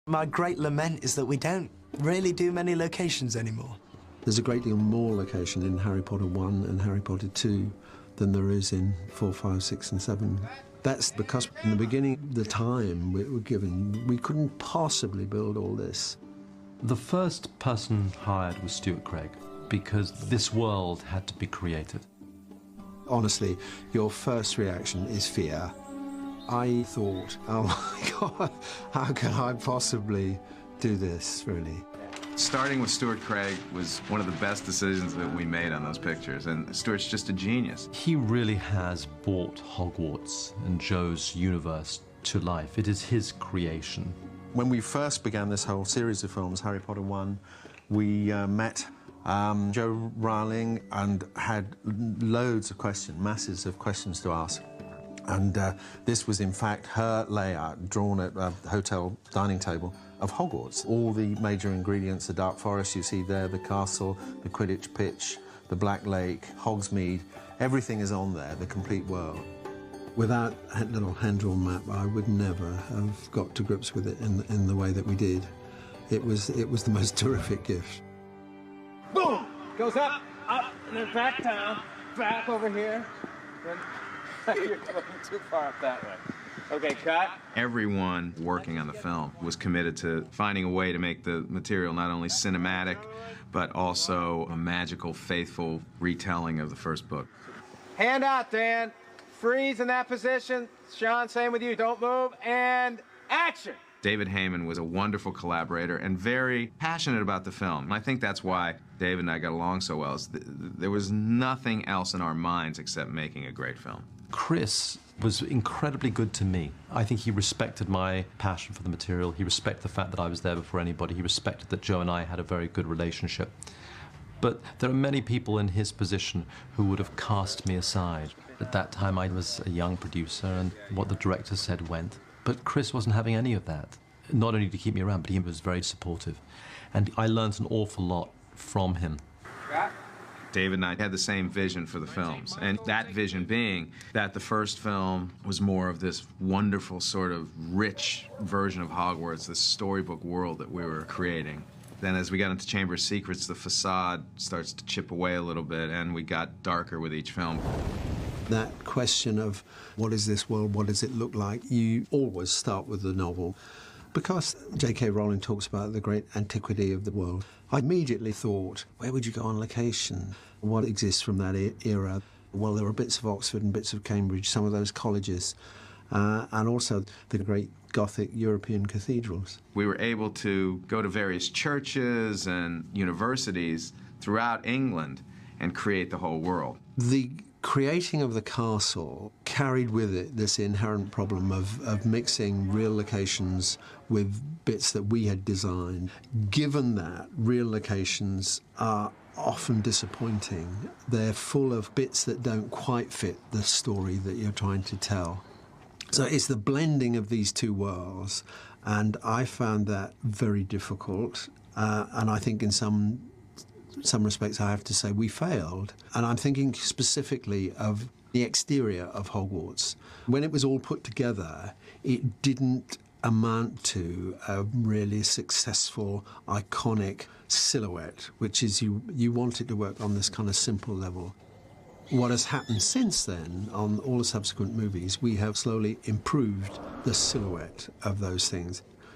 My great lament is that we don't really do many locations anymore. There's a great deal more location in Harry Potter 1 and Harry Potter 2 than there is in 4, 5, 6 and 7. That's because in the beginning, the time we were given, we couldn't possibly build all this. The first person hired was Stuart Craig, because this world had to be created. Honestly, your first reaction is fear. I thought, oh my God, how can I possibly do this, really? Starting with Stuart Craig was one of the best decisions that we made on those pictures, and Stuart's just a genius. He really has brought Hogwarts and Jo's universe to life. It is his creation. When we first began this whole series of films, Harry Potter 1, we met Jo Rowling and had loads of questions, masses of questions to ask. And this was, in fact, her layout drawn at a hotel dining table of Hogwarts. All the major ingredients, the Dark Forest you see there, the castle, the Quidditch pitch, the Black Lake, Hogsmeade, everything is on there, the complete world. Without a little hand-drawn map, I would never have got to grips with it in the way that we did. It was the most terrific gift. Boom! Goes up, and then back down, back over here. Then you're going too far up that way. Okay, cut. Everyone working on the film was committed to finding a way to make the material not only cinematic, but also a magical, faithful retelling of the first book. Hand out, Dan. Freeze in that position. Sean, same with you. Don't move. And action. David Heyman was a wonderful collaborator and very passionate about the film. And I think that's why David and I got along so well. There was nothing else in our minds except making a great film. Chris was incredibly good to me. I think he respected my passion for the material. He respected the fact that I was there before anybody. He respected that Jo and I had a very good relationship. But there are many people in his position who would have cast me aside. At that time, I was a young producer, and what the director said went. But Chris wasn't having any of that. Not only to keep me around, but he was very supportive. And I learned an awful lot from him. David and I had the same vision for the films, and that vision being that the first film was more of this wonderful sort of rich version of Hogwarts, this storybook world that we were creating. Then as we got into Chamber of Secrets, the facade starts to chip away a little bit, and we got darker with each film. That question of what is this world, what does it look like, you always start with the novel. Because J.K. Rowling talks about the great antiquity of the world, I immediately thought, where would you go on location? What exists from that era? Well, there were bits of Oxford and bits of Cambridge, some of those colleges, and also the great Gothic European cathedrals. We were able to go to various churches and universities throughout England and create the whole world. The creating of the castle carried with it this inherent problem of mixing real locations with bits that we had designed. Given that real locations are often disappointing, they're full of bits that don't quite fit the story that you're trying to tell. So it's the blending of these two worlds, and I found that very difficult, and I think in some respects I have to say we failed. And I'm thinking specifically of the exterior of Hogwarts. When it was all put together, it didn't amount to a really successful, iconic silhouette, which is you want it to work on this kind of simple level. What has happened since then, on all the subsequent movies, we have slowly improved the silhouette of those things.